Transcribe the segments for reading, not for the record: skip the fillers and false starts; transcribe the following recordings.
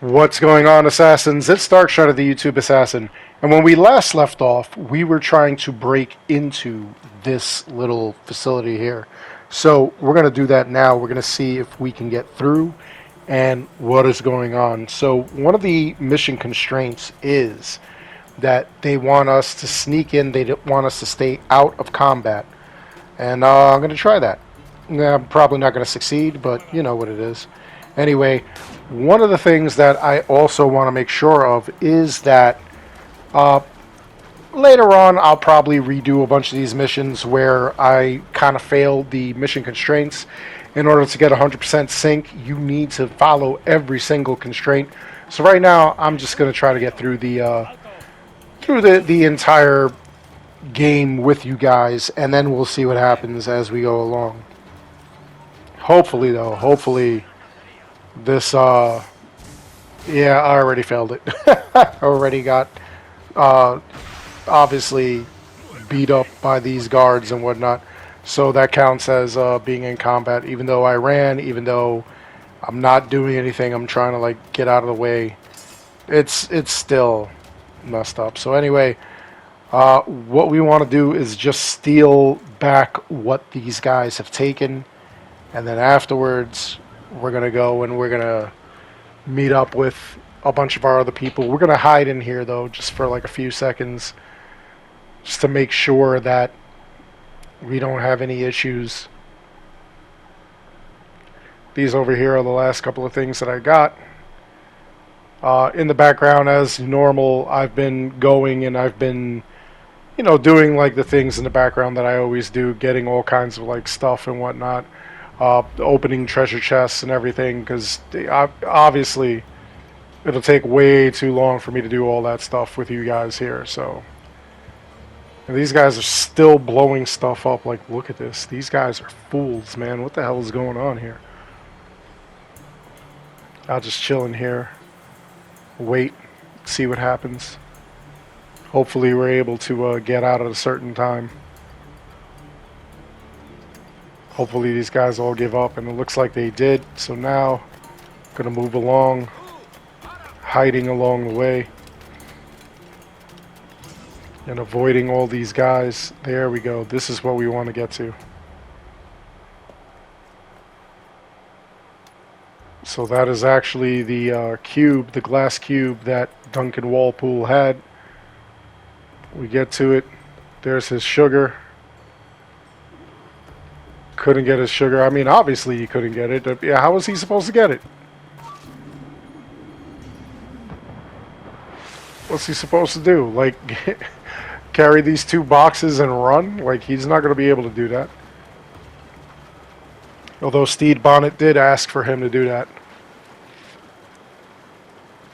What's going on, Assassins? It's Darkshot of the YouTube Assassin. And when we last left off, we were trying to break into this little facility here. So we're going to do that now. We're going to see if we can get through and what is going on. So one of the mission constraints is that they want us to sneak in. They don't want us to stay out of combat. And I'm going to try that. Nah, I'm probably not going to succeed, but you know what it is. Anyway, one of the things that I also want to make sure of is that later on I'll probably redo a bunch of these missions where I kind of failed the mission constraints. In order to get 100% sync, you need to follow every single constraint. So right now I'm just going to try to get through the entire game with you guys, and then we'll see what happens as we go along. Hopefully though, this yeah, I already failed it. Already got obviously beat up by these guards and whatnot, so that counts as being in combat. Even though I ran, even though I'm not doing anything, I'm trying to like get out of the way, it's still messed up. So anyway, what we want to do is just steal back what these guys have taken, and then afterwards we're gonna go and we're gonna meet up with a bunch of our other people. We're gonna hide in here though, just for like a few seconds, just to make sure that we don't have any issues. These over here are the last couple of things that I got. In the background, as normal, I've been going and I've been, you know, doing like the things in the background that I always do, getting all kinds of like stuff and whatnot. Opening treasure chests and everything, because obviously it'll take way too long for me to do all that stuff with you guys here. So, and these guys are still blowing stuff up. Like, look at this. These guys are fools, man. What the hell is going on here? I'll just chill in here, wait, see what happens. Hopefully we're able to get out at a certain time. Hopefully these guys all give up, and it looks like they did. So now, gonna move along, hiding along the way, and avoiding all these guys. There we go. This is what we want to get to. So that is actually the cube, the glass cube that Duncan Walpole had. We get to it. There's his sugar. Couldn't get his sugar. I mean, obviously he couldn't get it. Yeah, how was he supposed to get it? What's he supposed to do? Like, carry these 2 boxes and run? Like, he's not going to be able to do that. Although Steed Bonnet did ask for him to do that.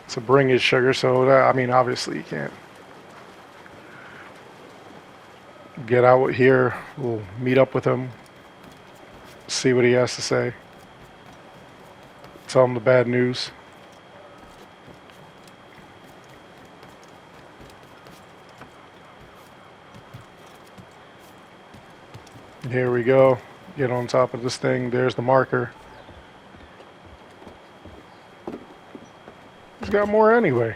To bring his sugar, so that, I mean, obviously he can't. Get out here. We'll meet up with him. See what he has to say. Tell him the bad news. Here we go. Get on top of this thing. There's the marker. He's got more anyway.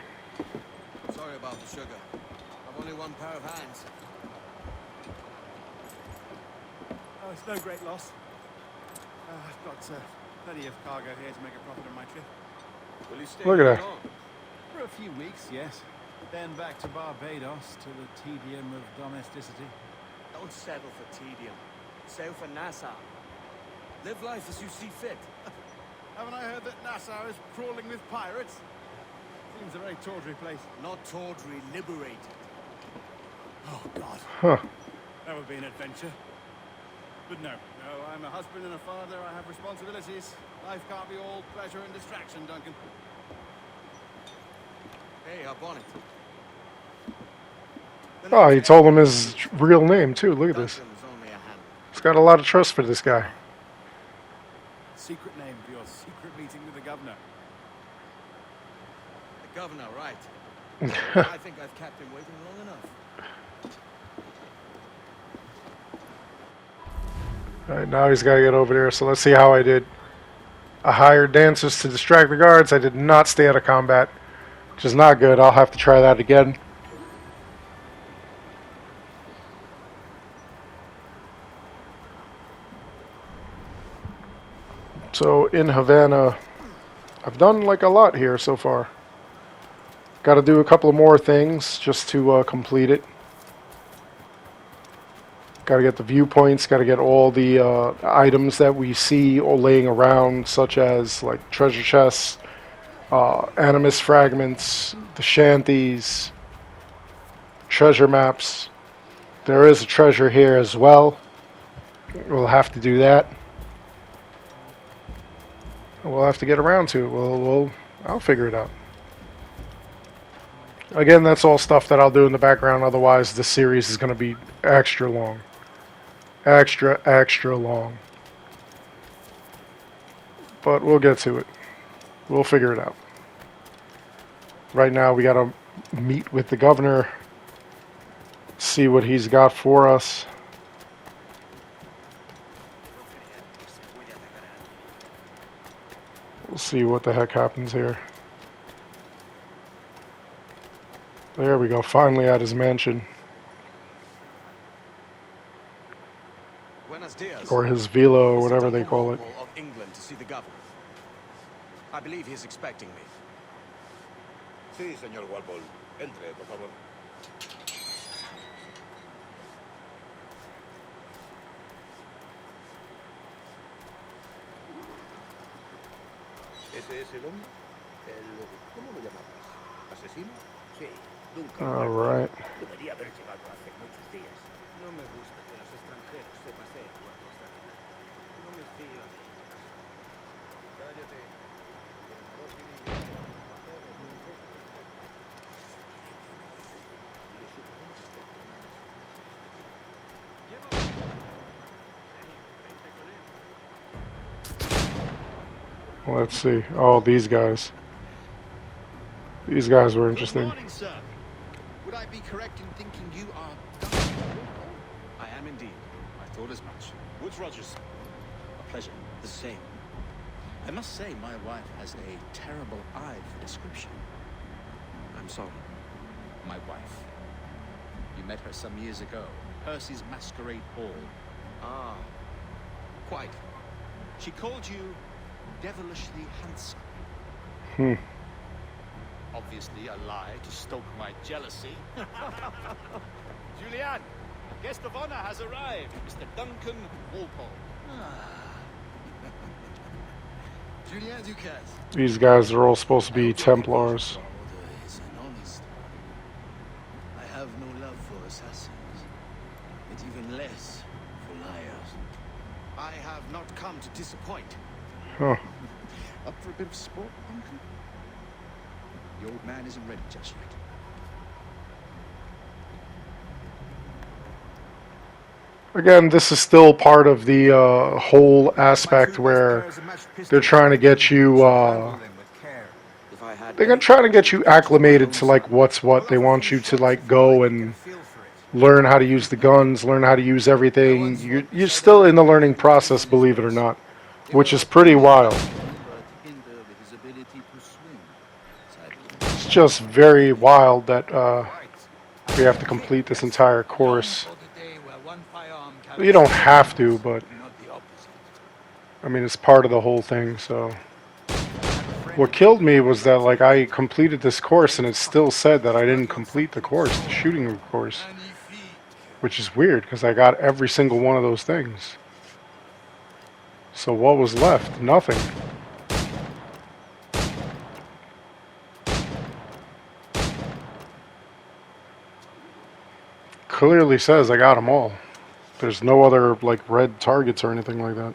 Sorry about the sugar. I've only one pair of hands. Oh, it's no great loss. I've got plenty of cargo here to make a profit on my trip. Will you stay Look at that. long? For a few weeks, yes. Then back to Barbados to the tedium of domesticity. Don't settle for tedium. Sail for Nassau. Live life as you see fit. Haven't I heard that Nassau is crawling with pirates? Seems a very tawdry place. Not tawdry, liberated. Oh, God. Huh. That would be an adventure. But no, I'm a husband and a father. I have responsibilities. Life can't be all pleasure and distraction, Duncan. Hey, our bonnet. Oh, he told him his real name too. Look at this. Duncan's only a hand. He's got a lot of trust for this guy. Secret name for your secret meeting with the governor. The governor, right. I think I've kept him waiting long enough. Alright, now he's got to get over there, so let's see how I did. I hired dancers to distract the guards. I did not stay out of combat, which is not good. I'll have to try that again. So in Havana, I've done like a lot here so far. Got to do a couple of more things just to complete it. Got to get the viewpoints, got to get all the items that we see all laying around, such as like treasure chests, animus fragments, the shanties, treasure maps. There is a treasure here as well. We'll have to do that. We'll have to get around to it. I'll figure it out. Again, that's all stuff that I'll do in the background. Otherwise, this series is going to be extra long. Extra long. But we'll get to it. We'll figure it out. Right now, we got to meet with the governor, see what he's got for us. We'll see what the heck happens here. There we go, finally at his mansion. Buenos dias. Or his villa, or whatever they call it. Of England to see the governor. I believe he is expecting me. Sí, señor Walpole. Entre, por favor. ¿Ese es el hombre? ¿Cómo lo llamamos? ¿Asesino? Sí, nunca. All right. Debería haber llegado hace muchos días. No me gusta que los extranjeros se paseen por nuestra ciudad. No me fío de ellos. Cállate. Let's see. Oh, these guys. These guys were Good interesting. morning, sir. Would I be correct in thinking you are Duncan? I am indeed. I thought as much. Woods Rogers. A pleasure. The same. I must say, my wife has a terrible eye for description. I'm sorry. My wife. You met her some years ago. Percy's Masquerade Ball. Ah. Quite. She called you devilishly handsome. Hmm. Obviously a lie to stoke my jealousy. Julianne, guest of honor has arrived, Mr. Duncan Walpole. Julien Ducasse. These guys are all supposed to be Templars. I have no love for assassins, but even less for liars. I have not come to disappoint. Huh. Up for a bit of sport, Duncan? The old man isn't ready just yet. Again, this is still part of the whole aspect where they're trying to get you. They're trying to get you acclimated to like what's what. They want you to like go and learn how to use the guns, learn how to use everything. You're still in the learning process, believe it or not, which is pretty wild. It's just very wild that we have to complete this entire course. You don't have to, but I mean, it's part of the whole thing, so. What killed me was that, like, I completed this course and it still said that I didn't complete the course, the shooting course. Which is weird, because I got every single one of those things. So what was left? Nothing. Clearly says I got them all. There's no other, like, red targets or anything like that.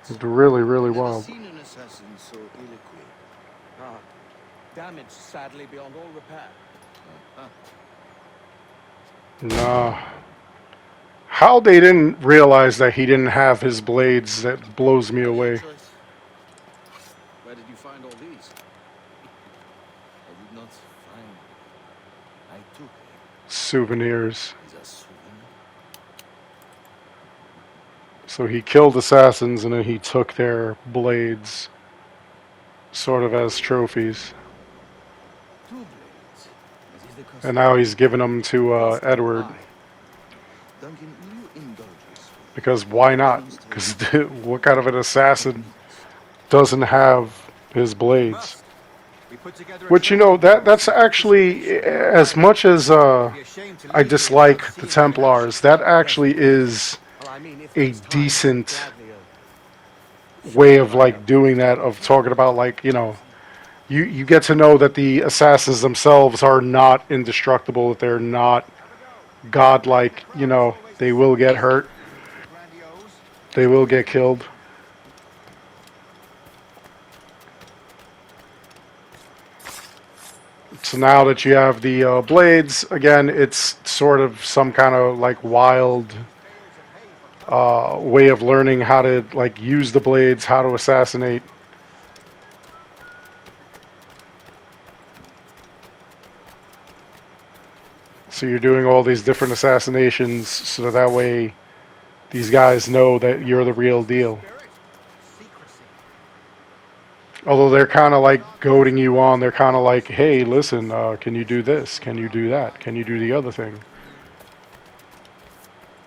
It's really, really wild. Seen an assassin so ill-equipped. Damaged sadly beyond all repair. Nah. How they didn't realize that he didn't have his blades, that blows me away. Where did you find all these? I did not find. I took. Souvenirs. Is a souvenir. So he killed assassins and then he took their blades, sort of as trophies. 2 blades. As is the custom. And now he's giving them to Edward. Duncan, will you indulge us? Because why not? Because what kind of an assassin doesn't have his blades? We put together a Which, you know, that's actually, as much as I dislike the Templars, that actually is Well, I mean, if a there's time, decent gladly, way of like doing that, of talking about like, you know, you get to know that the assassins themselves are not indestructible, that they're not godlike, you know, they will get hurt, they will get killed. So now that you have the blades, again, it's sort of some kind of like wild way of learning how to like use the blades, how to assassinate. So you're doing all these different assassinations so that way these guys know that you're the real deal. Although they're kind of like goading you on, they're kind of like, hey, listen, can you do this? Can you do that? Can you do the other thing?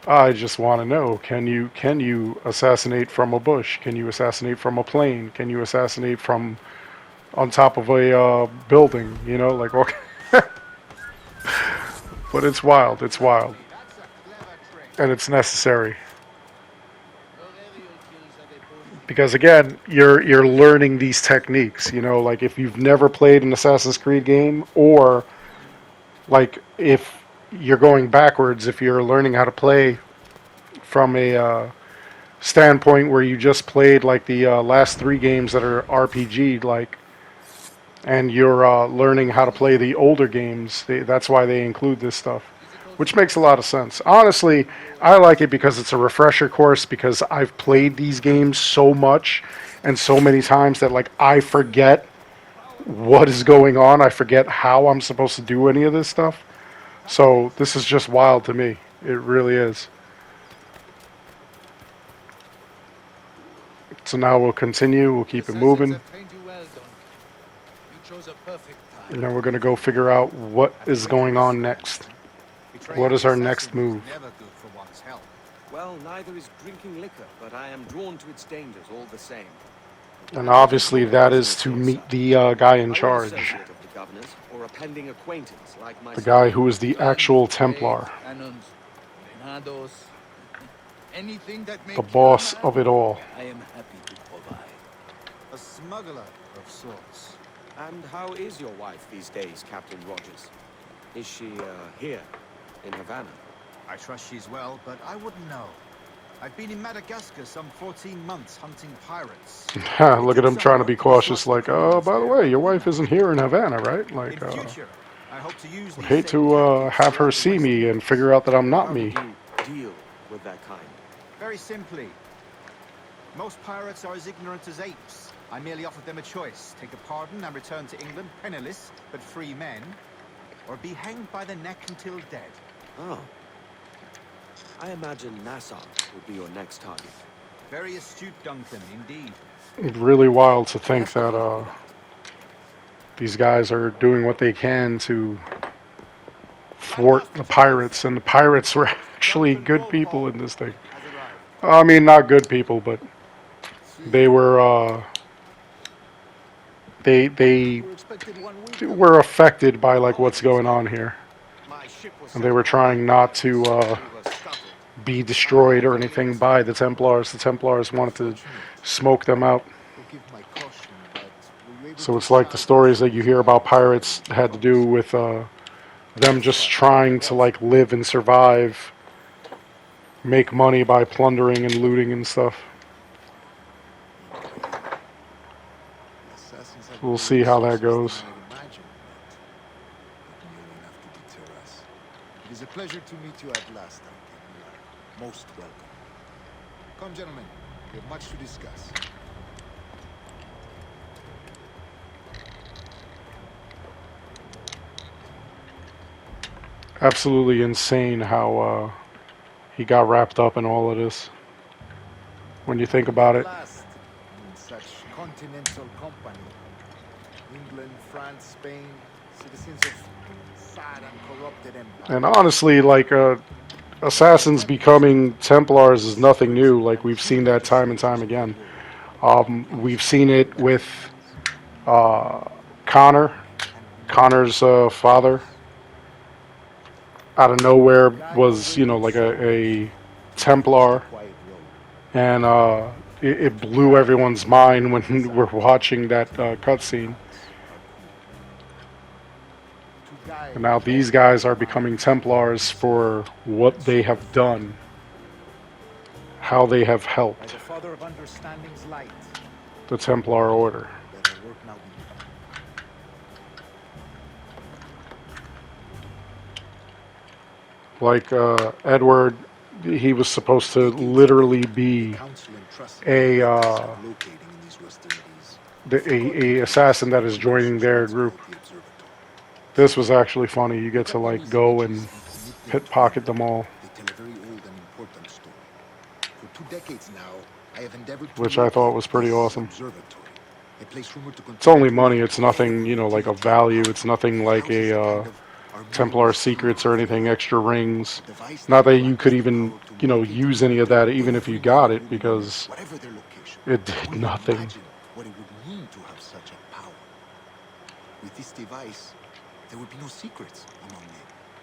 I just want to know, can you assassinate from a bush? Can you assassinate from a plane? Can you assassinate from on top of a building? You know, like, okay. But it's wild. It's wild. And it's necessary. Because again, you're learning these techniques, you know, like if you've never played an Assassin's Creed game, or like if you're going backwards, if you're learning how to play from a standpoint where you just played like the last 3 games that are RPG like, and you're learning how to play the older games, that's why they include this stuff, which makes a lot of sense. Honestly, I like it because it's a refresher course, because I've played these games so much and so many times that like I forget what is going on. I forget how I'm supposed to do any of this stuff. So this is just wild to me. It really is. So now we'll continue. We'll keep it moving. And then we're going to go figure out what is going on next. What is our next move? well, neither is drinking liquor, but I am drawn to its dangers all the same. And obviously that is to meet the guy in charge. Associate of the governor's, or a pending acquaintance like The myself. guy who is the actual Templar. Anything that The boss of it all. I am happy to provide. A smuggler of sorts. And how is your wife these days, Captain Rogers? Is she here in Havana? I trust she's well, but I wouldn't know. I've been in Madagascar some 14 months hunting pirates. Look at him trying to be cautious, like, oh, by the way, your wife isn't here in Havana, right? Like, In future, I hope to use would these hate same to tactics have her to see me avoid and figure out that I'm not How me. would you deal with that kind? Very simply, most pirates are as ignorant as apes. I merely offered them a choice: take a pardon and return to England penniless but free men, or be hanged by the neck until dead. Oh. I imagine Nassau would be your next target. Very astute, Duncan, indeed. It's really wild to think that these guys are doing what they can to thwart the pirates, and the pirates were actually good people in this thing. I mean, not good people, but they were they were affected by like what's going on here, and they were trying not to be destroyed or anything by the Templars. The Templars wanted to smoke them out. So it's like the stories that you hear about pirates had to do with them just trying to like live and survive, make money by plundering and looting and stuff. We'll see how that goes. It is a pleasure to meet you at last, Duncan. You are most welcome. Come, gentlemen. We have much to discuss. Absolutely insane how he got wrapped up in all of this. When you think about At it. last, in such continental company. England, France, Spain, citizens of sad and corrupted empire. And honestly, like assassins becoming Templars is nothing new. Like we've seen that time and time again. We've seen it with uh, Connor. Connor's father, out of nowhere, was like a Templar, and it blew everyone's mind when we're watching that cutscene. And now these guys are becoming Templars for what they have done, how they have helped the Templar Order. Like Edward, he was supposed to literally be a a assassin that is joining their group. This was actually funny. You get to like go and pickpocket them all, which I thought was pretty awesome. It's only money. It's nothing, like of value. It's nothing like a Templar secrets or anything, extra rings. Not that you could even, use any of that even if you got it, because it did nothing. What it would mean to have such a power. With this device, there would be no secrets among men,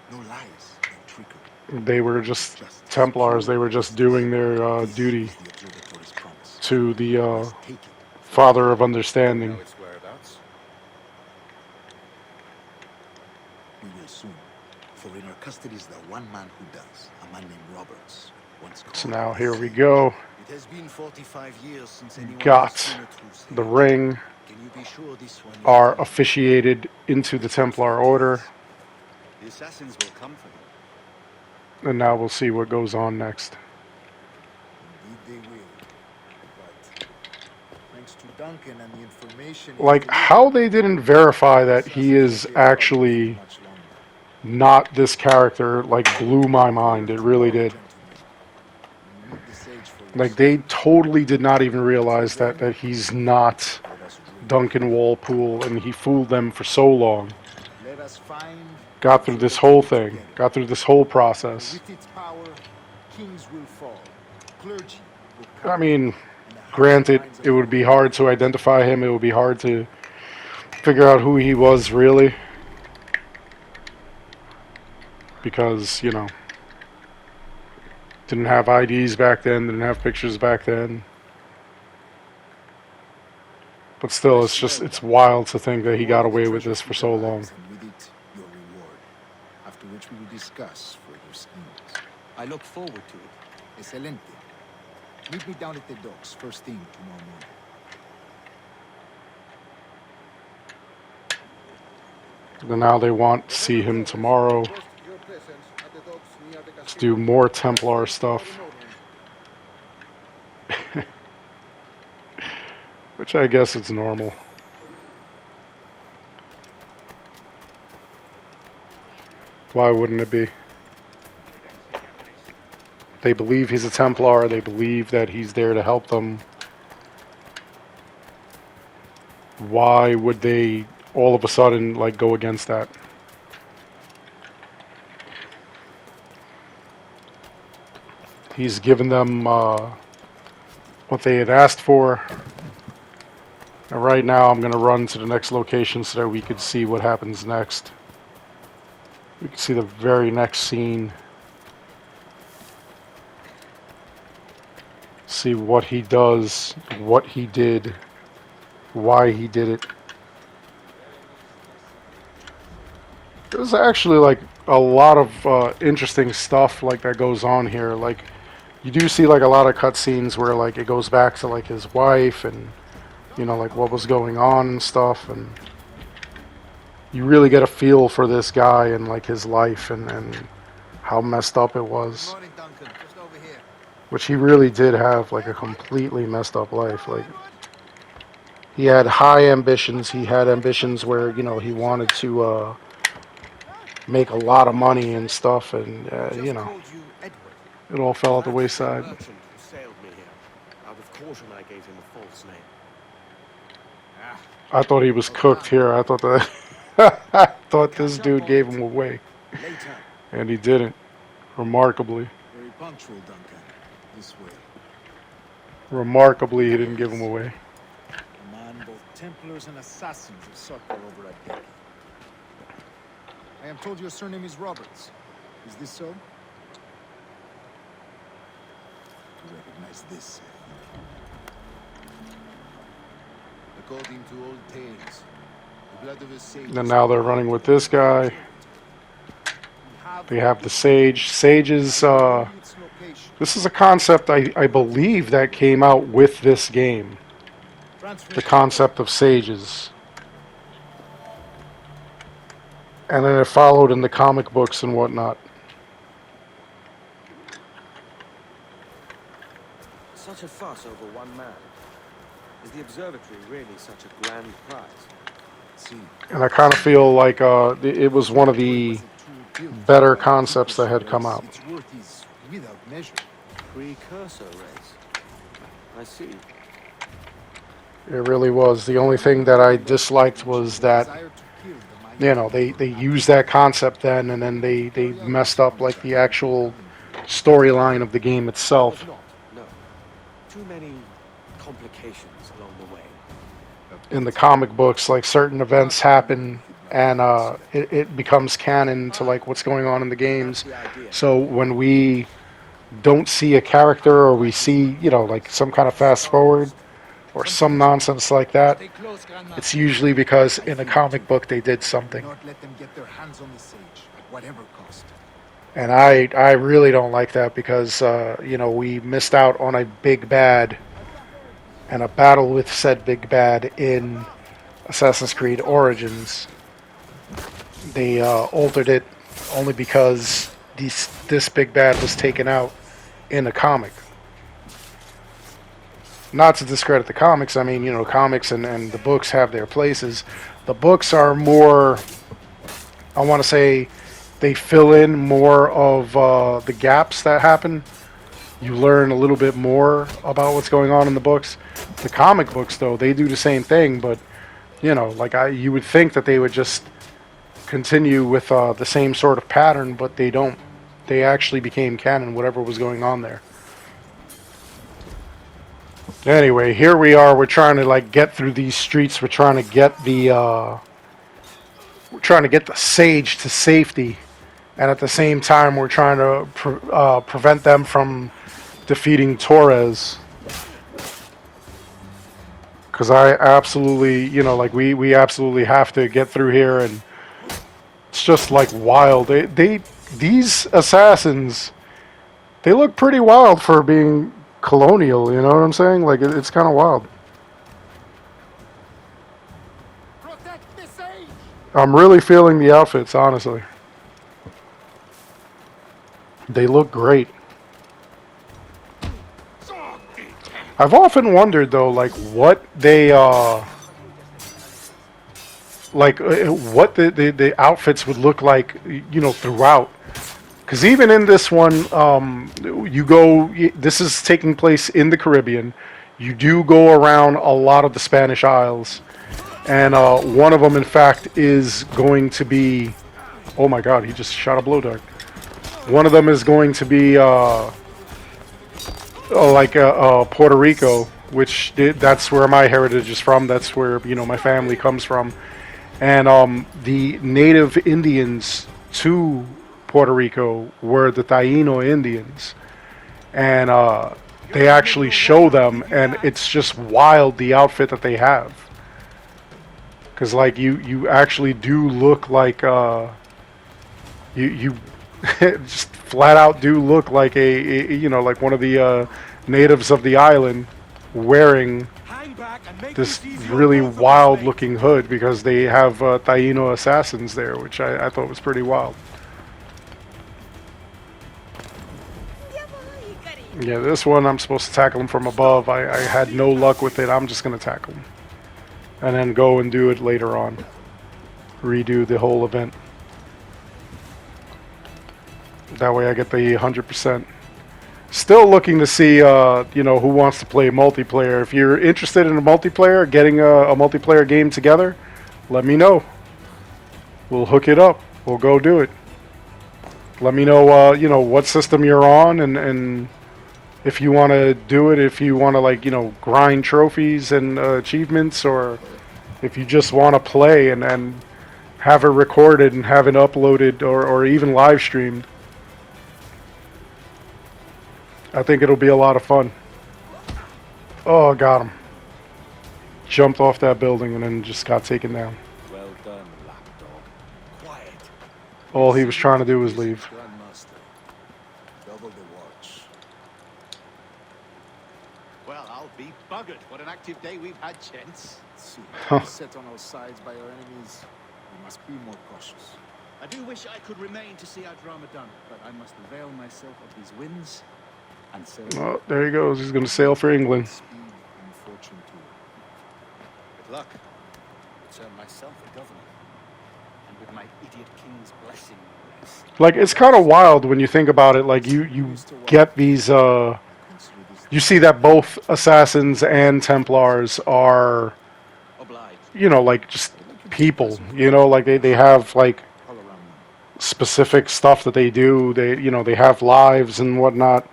no lies, no trickery. They were just Templars. They were just doing their duty to the Father of Understanding. We will soon, for in our custody is the one man who does, a man named Roberts. So now here we go. It has been 45 years since anyone Got has seen a true the ring. Can you be sure this one Are officiated into the Templar Order. The assassins will come for them. And now we'll see what goes on next. Indeed they will. But thanks to Duncan and the information... Like, how they didn't verify that he is actually not this character, like, blew my mind. It really did. Like, they totally did not even realize that he's not Duncan Walpole, and he fooled them for so long. Got through this whole thing. Got through this whole process. I mean, granted, it would be hard to identify him. It would be hard to figure out who he was, really. Because, didn't have IDs back then, didn't have pictures back then. But still, it's wild to think that he got away with this for so long. After which we will discuss further schemes. I look forward to it. Excelente. Meet me down at the docks first thing tomorrow morning. And now they want to see him tomorrow. Let's do more Templar stuff. Which I guess it's normal. Why wouldn't it be? They believe he's a Templar. They believe that he's there to help them. Why would they all of a sudden like go against that? He's given them what they had asked for. And right now I'm going to run to the next location so that we could see what happens next. We can see the very next scene. See what he does, what he did, why he did it. There's actually like a lot of interesting stuff like that goes on here. Like you do see like a lot of cutscenes where like it goes back to like his wife and like what was going on and stuff, and you really get a feel for this guy and like his life and how messed up it was. Morning, Duncan. Just over here. Which he really did have like a completely messed up life. Like he had high ambitions. He had ambitions where he wanted to make a lot of money and stuff, and Just you know, called you Edward. it all fell out the That is the wayside. merchant who sailed me here. Out of caution, I gave him a false name. Ah, I thought he was cooked here. I thought that I thought this dude gave him away, Later. and he didn't. Remarkably, Very punctual, Duncan. This way. remarkably, he didn't give him away. a man both Templars and assassins have circled over at Becky. I am told your surname is Roberts. Is this so? To recognize this, according to old tales, the blood of a sage. And now they're running with this guy. They have the sage. Sages. Its location. This is a concept I believe that came out with this game. The concept of sages. And then it followed in the comic books and whatnot. Such a fuss over one man. Is the observatory really such a grand prize? See, And I kind of feel like it was one of the better concepts that had come out. its worth is without measure. Precursor race. I see. It really was. The only thing that I disliked was that, you know, they used that concept then, and then they messed up like the actual storyline of the game itself. No. Too many complications along the way. In the comic books, like certain events happen, and it becomes canon to like what's going on in the games. So when we don't see a character, or we see, you know, like some kind of fast forward or some nonsense like that, it's usually because in a comic book they did something. Not let them get their hands on the sage at whatever cost. And I really don't like that because, you know, we missed out on a big bad and a battle with said big bad in Assassin's Creed Origins. They altered it only because this big bad was taken out in a comic. Not to discredit the comics, I mean, you know, comics and the books have their places. The books are more, I want to say, they fill in more of the gaps that happen. You learn a little bit more about what's going on in the books. The comic books, though, they do the same thing, but, you know, like you would think that they would just continue with the same sort of pattern, but they don't. They actually became canon, whatever was going on there. Anyway, here we are. We're trying to like get through these streets. We're trying to get the sage to safety, and at the same time, we're trying to prevent them from defeating Torres. Because I absolutely, you know, like we absolutely have to get through here, and it's just like wild. These assassins, they look pretty wild for being colonial, you know what I'm saying? Like, it's kind of wild. Protect the sage! I'm really feeling the outfits, honestly. They look great. I've often wondered, though, like, what they, what the outfits would look like, you know, throughout. Because even in this one, this is taking place in the Caribbean. You do go around a lot of the Spanish Isles. And one of them, in fact, is going to be... Oh my god, he just shot a blow dart. One of them is going to be Puerto Rico, which that's where my heritage is from. That's where, you know, my family comes from. And the native Indians to Puerto Rico were the Taíno Indians, and they actually show them, and it's just wild the outfit that they have. Because like you actually do look like you just flat out do look like a you know, like one of the natives of the island wearing this really wild looking hood, because they have Taíno assassins there, which I thought was pretty wild. Yeah, this one I'm supposed to tackle him from above. I had no luck with it. I'm just going to tackle him. And then go and do it later on. Redo the whole event. That way I get the 100%. Still looking to see, who wants to play multiplayer. If you're interested in a multiplayer, getting a multiplayer game together, let me know. We'll hook it up. We'll go do it. Let me know, what system you're on, and if you want to do it, if you want to, grind trophies and achievements, or if you just want to play and have it recorded and have it uploaded or even live streamed. I think it'll be a lot of fun. Oh, got him. Jumped off that building and then just got taken down. Well done, lapdog. Quiet. All he was trying to do was leave. Grandmaster. Double the watch. Well, I'll be buggered. What an active day we've had, gents. See, Huh. set on our sides by our enemies. We must be more cautious. I do wish I could remain to see our drama done, but I must avail myself of these winds and sail. Oh, there he goes. He's going to sail for England. Speed and fortune too. Good luck. Return myself a governor, and with my idiot king's blessing. no less. Like, it's kind of wild when you think about it. Like, you get these, Consider this you see that both Assassins and Templars are, Obliged. like, just people. Like, they have, like, all around them. specific stuff that they do. They have lives and whatnot.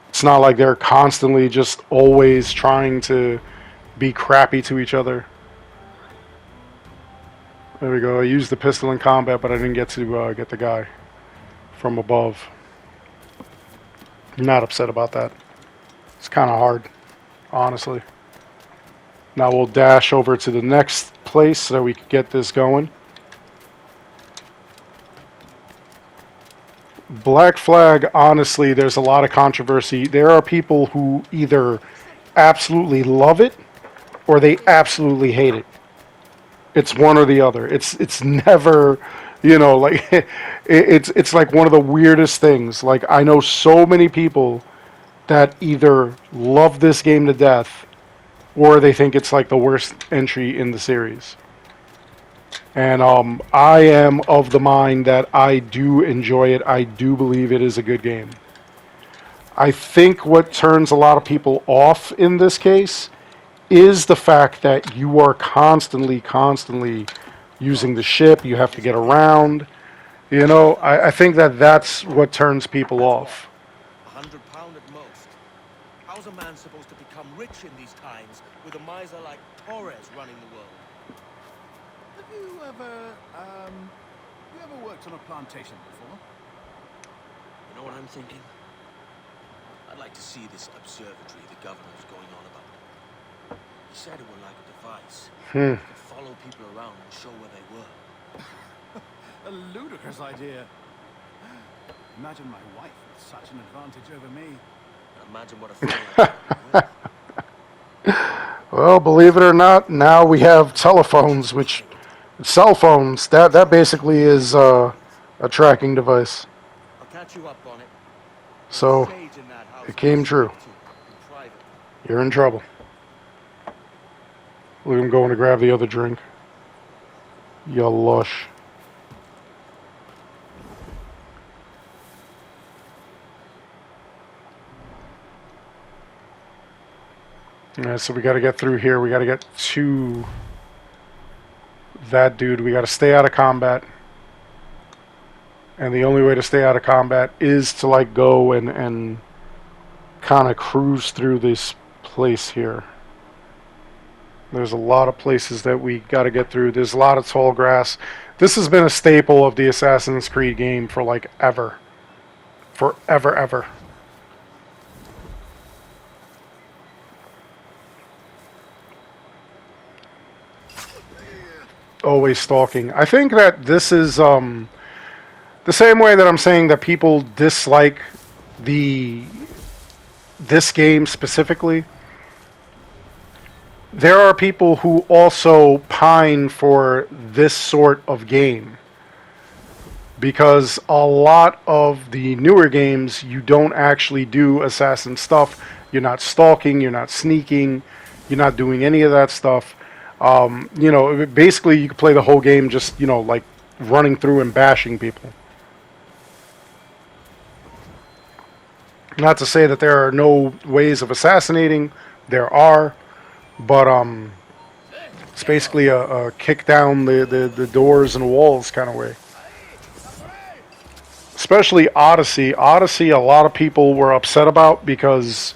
It's not like they're constantly just always trying to be crappy to each other. There we go. I used the pistol in combat, but I didn't get to get the guy from above. Not upset about that. It's kind of hard, honestly. Now we'll dash over to the next place so that we can get this going. Black Flag, honestly, there's a lot of controversy. There are people who either absolutely love it or they absolutely hate it. It's one or the other. It's never, like it's like one of the weirdest things. Like, I know so many people that either love this game to death or they think it's like the worst entry in the series. And I am of the mind that I do enjoy it. I do believe it is a good game. I think what turns a lot of people off in this case is the fact that you are constantly using the ship. You have to get around. I think that's what turns people off. £100 at most. How's a man supposed to become rich in these times with a miser like Torres running the world? Have you ever worked on a plantation before? You know what I'm thinking? I'd like to see this observatory the governor's going on about. He said it were like a device. You could follow people around and show where they were. A ludicrous idea. Imagine my wife with such an advantage over me. And imagine what a fellow like that would. Well, believe it or not, now we have telephones, which cell phones. That basically is a tracking device. I'll catch you up on it. So Sage in that house it came true. in private. You're in trouble. Look at him going to grab the other drink. You lush. Alright, so we got to get through here. We got to get to that dude. We got to stay out of combat. And the only way to stay out of combat is to like go and kind of cruise through this place here. There's a lot of places that we got to get through. There's a lot of tall grass. This has been a staple of the Assassin's Creed game for like ever. Forever, ever. Always stalking. I think that this is the same way that I'm saying that people dislike this game specifically. There are people who also pine for this sort of game. Because a lot of the newer games, you don't actually do assassin stuff. You're not stalking, you're not sneaking, you're not doing any of that stuff. Basically you can play the whole game just, like running through and bashing people. Not to say that there are no ways of assassinating. There are, but it's basically a kick down the doors and walls kind of way. Especially Odyssey. Odyssey, a lot of people were upset about because,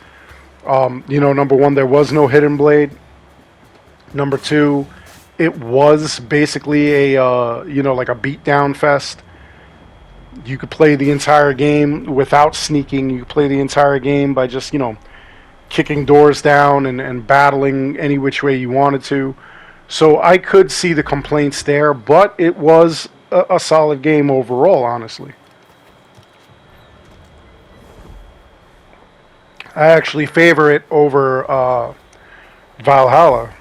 number one, there was no hidden blade. Number two, it was basically a, like a beatdown fest. You could play the entire game without sneaking. You could play the entire game by just, kicking doors down and battling any which way you wanted to. So I could see the complaints there, but it was a solid game overall, honestly. I actually favor it over Valhalla,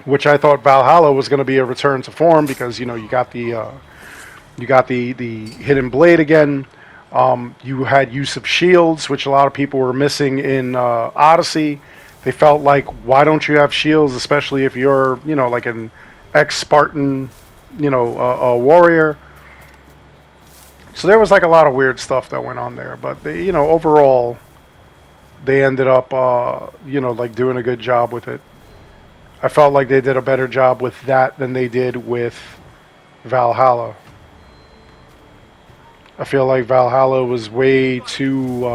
which I thought Valhalla was going to be a return to form because you got the hidden blade again. You had use of shields, which a lot of people were missing in Odyssey. They felt like, why don't you have shields, especially if you're like an ex-Spartan a warrior. So there was like a lot of weird stuff that went on there, but overall they ended up like doing a good job with it. I felt like they did a better job with that than they did with Valhalla. I feel like Valhalla was way too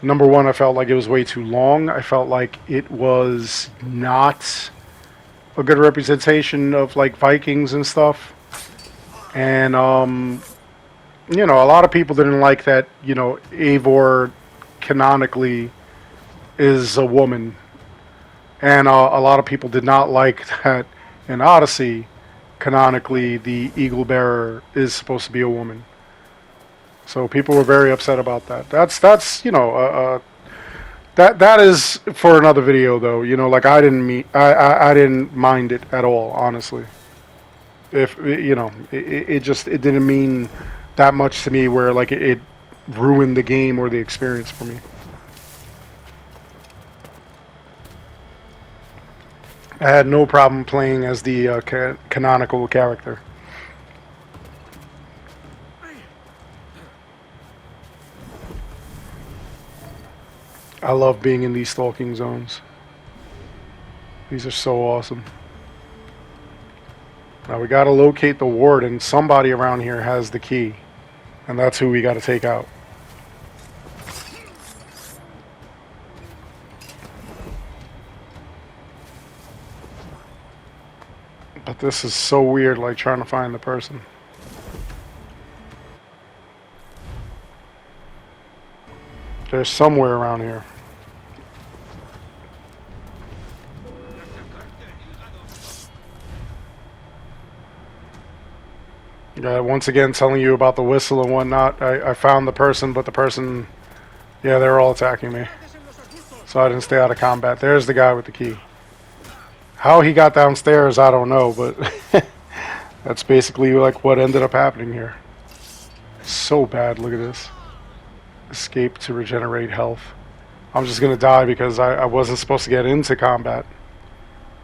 number one, I felt like it was way too long. I felt like it was not a good representation of like Vikings and stuff. And a lot of people didn't like that, Eivor canonically is a woman. And a lot of people did not like that in Odyssey, canonically, the Eagle Bearer is supposed to be a woman. So people were very upset about that. That's that is for another video though. Like I didn't mind it at all, honestly. If it didn't mean that much to me where like it ruined the game or the experience for me. I had no problem playing as the canonical character. I love being in these stalking zones. These are so awesome. Now we gotta locate the warden. Somebody around here has the key. And that's who we gotta take out. But this is so weird, like trying to find the person. They're somewhere around here. Once again, telling you about the whistle and whatnot. I found the person, but the person... Yeah, they're all attacking me. So I didn't stay out of combat. There's the guy with the key. How he got downstairs, I don't know, but... that's basically like what ended up happening here. So bad, look at this. Escape to regenerate health. I'm just gonna die because I wasn't supposed to get into combat.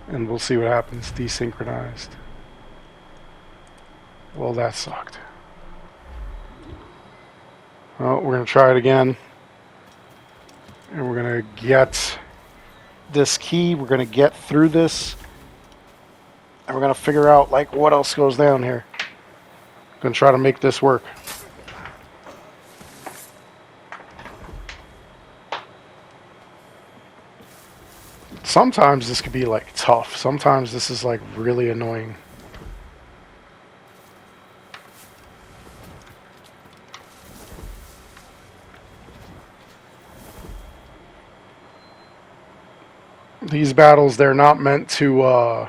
And we'll see what happens. Desynchronized. Well, that sucked. Well, we're gonna try it again. And we're gonna get this key. We're gonna get through this. And we're gonna figure out like what else goes down here. Gonna try to make this work. Sometimes this could be like tough. Sometimes this is like really annoying. These battles, they're not meant to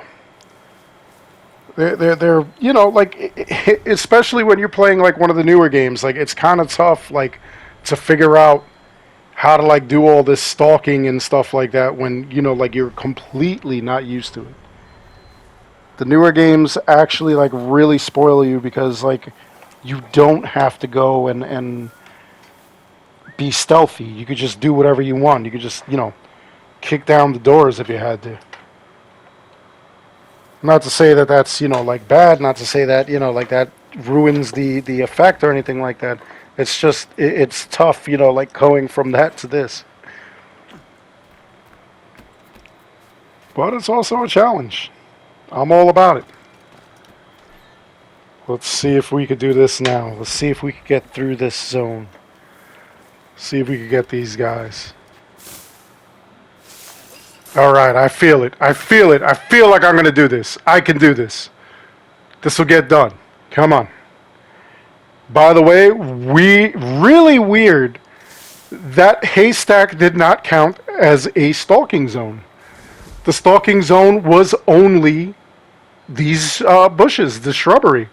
they're like especially when you're playing like one of the newer games, like it's kind of tough like to figure out how to like do all this stalking and stuff like that when like you're completely not used to it. The newer games actually like really spoil you because like you don't have to go and be stealthy. You could just do whatever you want. You could just kick down the doors if you had to. Not to say that that's like bad. Not to say that like that ruins the effect or anything like that. It's just, it's tough, you know, like going from that to this. But it's also a challenge. I'm all about it. Let's see if we could do this now. Let's see if we could get through this zone. See if we could get these guys. Alright, I feel it. I feel it. I feel like I'm going to do this. I can do this. This will get done. Come on. By the way, really weird. That haystack did not count as a stalking zone. The stalking zone was only these bushes, the shrubbery,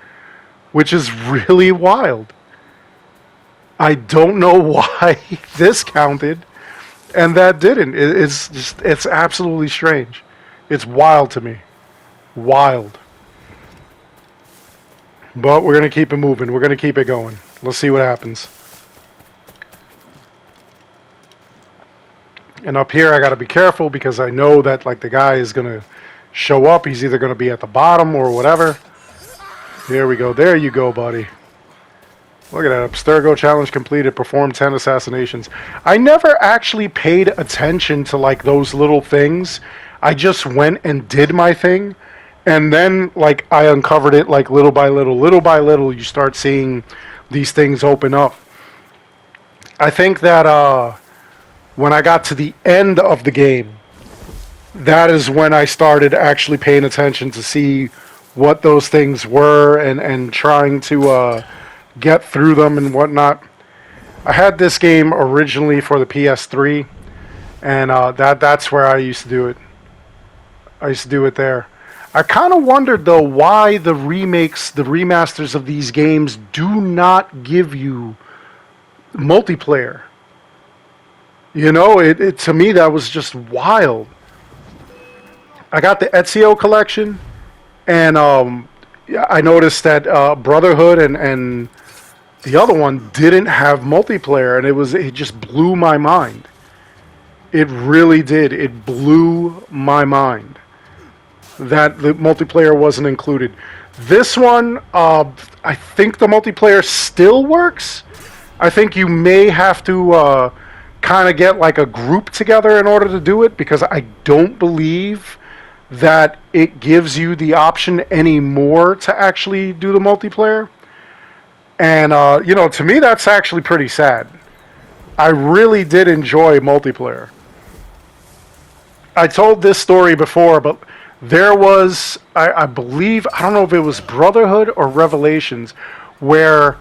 which is really wild. I don't know why this counted and that didn't. It's absolutely strange. It's wild to me. Wild. But we're going to keep it moving. We're going to keep it going. Let's see what happens. And up here, I got to be careful because I know that like the guy is going to show up. He's either going to be at the bottom or whatever. There we go. There you go, buddy. Look at that. Abstergo challenge completed. Perform 10 assassinations. I never actually paid attention to like those little things. I just went and did my thing. And then like I uncovered it like little by little. Little by little, you start seeing these things open up. I think that when I got to the end of the game, that is when I started actually paying attention to see what those things were and trying to get through them and whatnot. I had this game originally for the PS3, and that's where I used to do it. I used to do it there. I kind of wondered, though, why the remakes, the remasters of these games do not give you multiplayer. You know, it to me, that was just wild. I got the Ezio collection, and I noticed that Brotherhood and the other one didn't have multiplayer, and it just blew my mind. It really did. It blew my mind that the multiplayer wasn't included. This one, I think the multiplayer still works. I think you may have to kind of get like a group together in order to do it, because I don't believe that it gives you the option anymore to actually do the multiplayer. And, you know, to me, that's actually pretty sad. I really did enjoy multiplayer. I told this story before, but there was, I believe, I don't know if it was Brotherhood or Revelations, where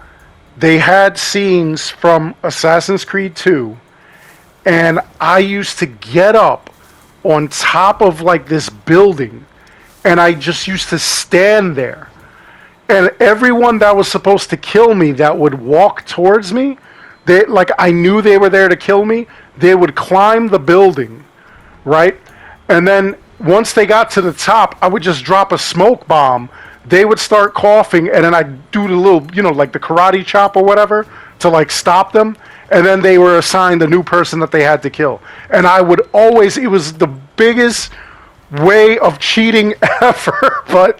they had scenes from Assassin's Creed 2, and I used to get up on top of like this building, and I just used to stand there. And everyone that was supposed to kill me that would walk towards me, they like I knew they were there to kill me, they would climb the building, right? And then once they got to the top, I would just drop a smoke bomb. They would start coughing, and then I'd do the little, you know, like the karate chop or whatever to like stop them. And then they were assigned a new person that they had to kill. And I would always, it was the biggest way of cheating ever, but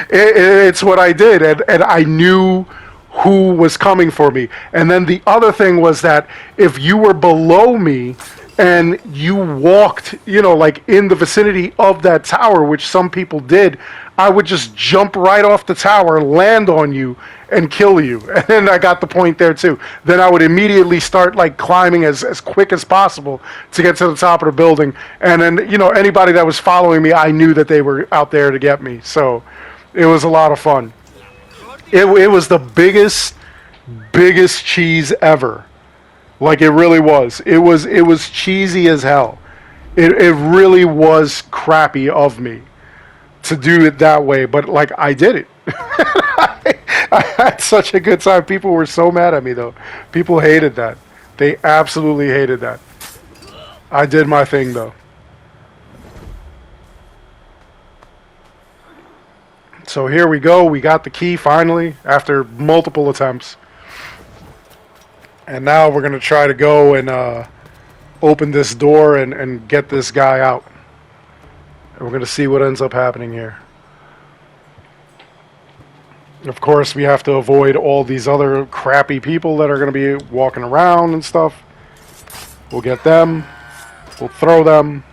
it's what I did. And I knew who was coming for me. And then the other thing was that if you were below me and you walked, you know, like in the vicinity of that tower, which some people did, I would just jump right off the tower, land on you, and kill you. And then I got the point there too. Then I would immediately start like climbing as quick as possible to get to the top of the building. And then, you know, anybody that was following me, I knew that they were out there to get me. So it was a lot of fun. It was the biggest cheese ever. Like it really was. It was cheesy as hell. It really was crappy of me to do it that way, but like I did it. I had such a good time. People were so mad at me though. People hated that. They absolutely hated that. I did my thing though. So here we go. We got the key finally after multiple attempts. And now we're going to try to go and open this door and get this guy out. And we're going to see what ends up happening here. Of course, we have to avoid all these other crappy people that are going to be walking around and stuff. We'll get them. We'll throw them.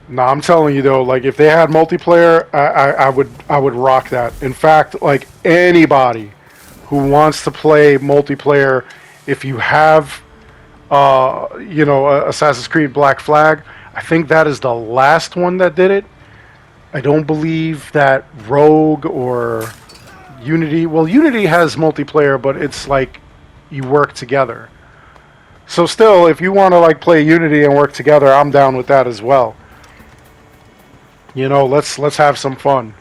No, I'm telling you though, like if they had multiplayer, I would rock that. In fact, like anybody who wants to play multiplayer, if you have, Assassin's Creed Black Flag, I think that is the last one that did it. I don't believe that Rogue or Unity. Well, Unity has multiplayer, but it's like you work together. So still, if you want to like play Unity and work together, I'm down with that as well. Let's have some fun.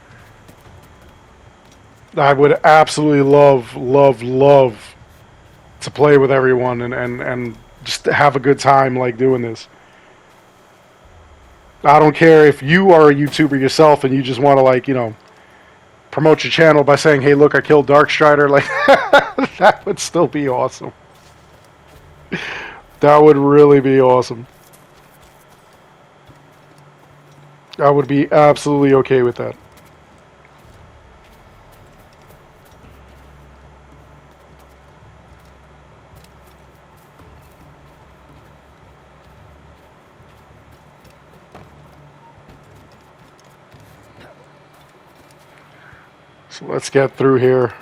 I would absolutely love to play with everyone and just have a good time like doing this. I don't care if you are a YouTuber yourself and you just want to like, promote your channel by saying, hey, look, I killed Darkstrider. Like, that would still be awesome. That would really be awesome. I would be absolutely okay with that. So let's get through here.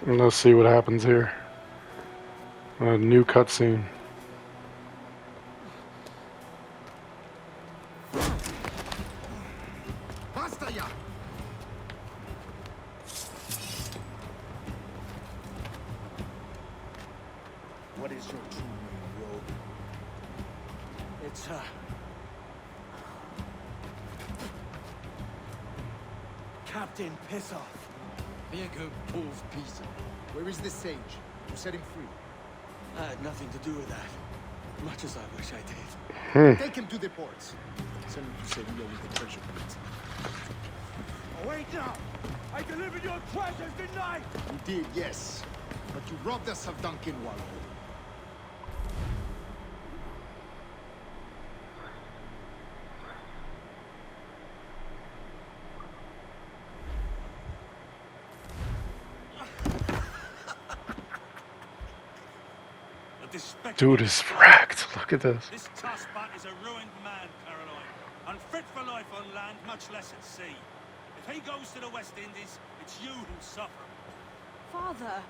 And let's see what happens here. A new cutscene. What is your true name, Rogue? It's, Captain Piss Off. Viego pauvre pizza. Where is the sage? You set him free. I had nothing to do with that. Much as I wish I did. Take him to the ports. Send him to Sevilla with the treasure plate. Wait now! I delivered your treasures, didn't I? You did, yes. But you robbed us of Duncan Wallow. Dude is wrecked. Look at this. This Tospat is a ruined man, Caroline. Unfit for life on land, much less at sea. If he goes to the West Indies, it's you who suffer. Father!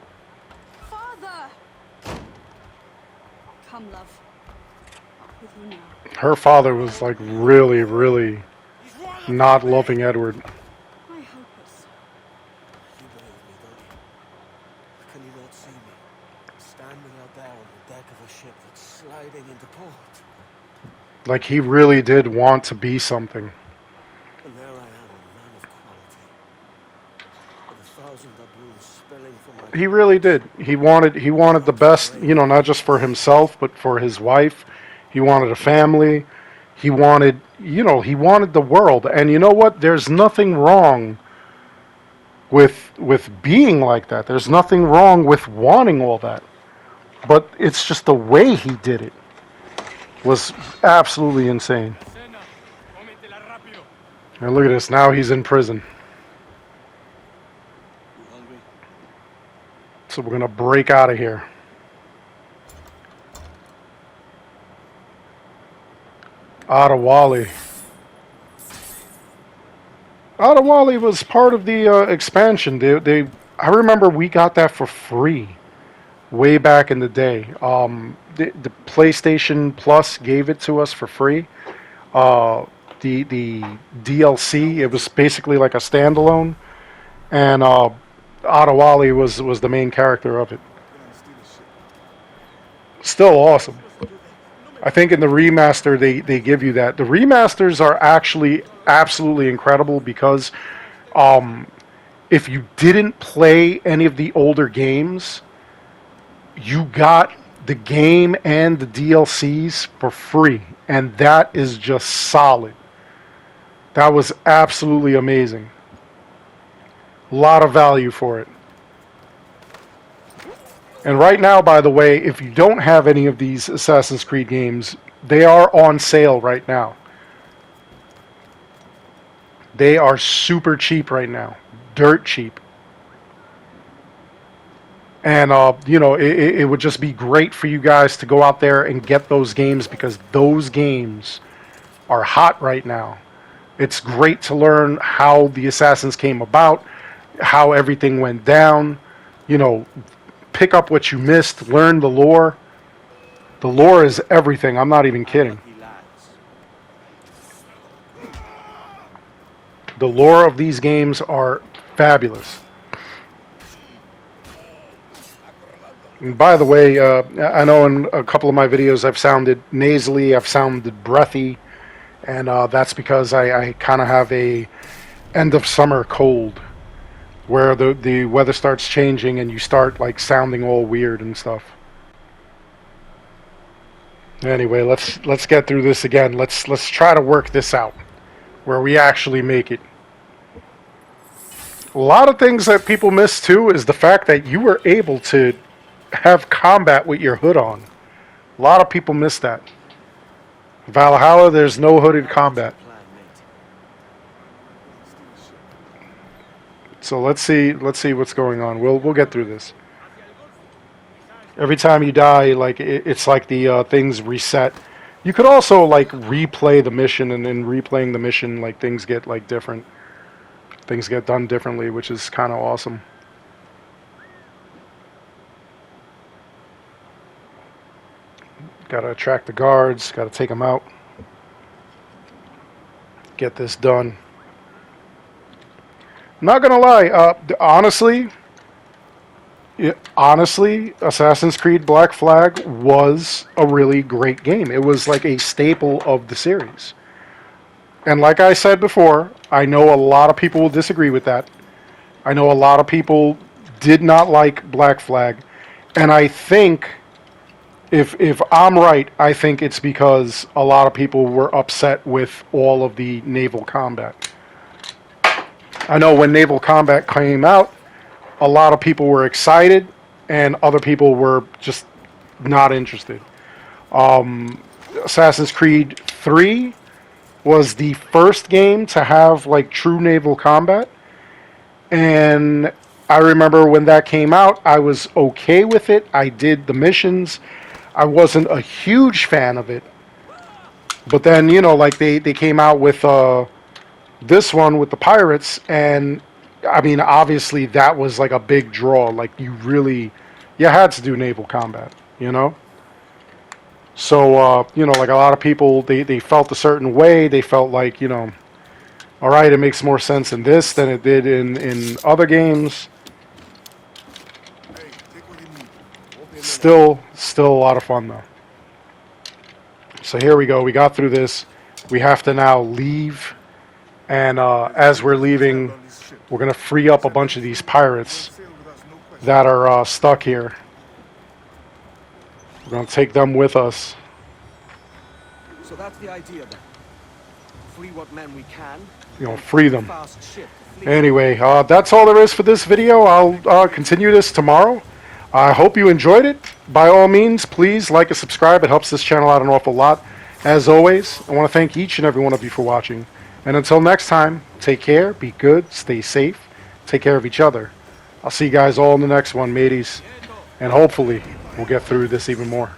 Father! Come, love. Up with you now. Her father was like really not loving Edward. I hope it's... You believe me, don't you? Can you not see me? Standing out there on the deck of a ship that's sliding into port. Like he really did want to be something. And there I am, a man of quality. With 1,000 doubloons spilling from my... He really did. He wanted the best, not just for himself, but for his wife. He wanted a family. He wanted, he wanted the world. And you know what? There's nothing wrong with being like that. There's nothing wrong with wanting all that. But it's just the way he did it was absolutely insane. And look at this. Now he's in prison. You hungry? So we're going to break out of here. Adewale. Adewale was part of the expansion. I remember we got that for free way back in the day. The PlayStation Plus gave it to us for free. The DLC, it was basically like a standalone, and Adewale was the main character of it. Still awesome. I think in the remaster they give you that. The remasters are actually absolutely incredible because if you didn't play any of the older games, you got the game and the DLCs for free. and that is just solid. That was absolutely amazing. A lot of value for it. And right now, by the way, if you don't have any of these Assassin's Creed games, they are on sale right now. They are super cheap right now. Dirt cheap. And, it would just be great for you guys to go out there and get those games, because those games are hot right now. It's great to learn how the Assassins came about, how everything went down, pick up what you missed, learn the lore. The lore is everything. I'm not even kidding. The lore of these games are fabulous. And by the way, I know in a couple of my videos I've sounded nasally, I've sounded breathy, and that's because I kind of have a end of summer cold, where the weather starts changing and you start like sounding all weird and stuff. Anyway, let's get through this again. Let's try to work this out where we actually make it. A lot of things that people miss too is the fact that you were able to have combat with your hood on. A lot of people miss that. Valhalla, there's no hooded combat. So let's see what's going on. We'll get through this. Every time you die, like it's like the things reset. You could also like replay the mission, and in replaying the mission, like things get like different. Things get done differently, which is kind of awesome. Got to attract the guards. Got to take them out. Get this done. Not gonna lie, honestly, Assassin's Creed Black Flag was a really great game. It was like a staple of the series. And like I said before, I know a lot of people will disagree with that. I know a lot of people did not like Black Flag. And I think, if I'm right, I think it's because a lot of people were upset with all of the naval combat. I know when naval combat came out, a lot of people were excited, and other people were just not interested. Assassin's Creed 3 was the first game to have like true naval combat, and I remember when that came out, I was okay with it. I did the missions. I wasn't a huge fan of it, but then like they came out with this one with the pirates, and I mean, obviously that was like a big draw. Like you had to do naval combat, So, like a lot of people, they felt a certain way. They felt like, all right, it makes more sense in this than it did in other games. Still a lot of fun though. So here we go. We got through this. We have to now leave. And as we're leaving, we're going to free up a bunch of these pirates that are stuck here. We're going to take them with us. So that's the idea then. Free what men we can. Free them. Anyway, that's all there is for this video. I'll continue this tomorrow. I hope you enjoyed it. By all means, please like and subscribe. It helps this channel out an awful lot. As always, I want to thank each and every one of you for watching. And until next time, take care, be good, stay safe, take care of each other. I'll see you guys all in the next one, mateys. And hopefully, we'll get through this even more.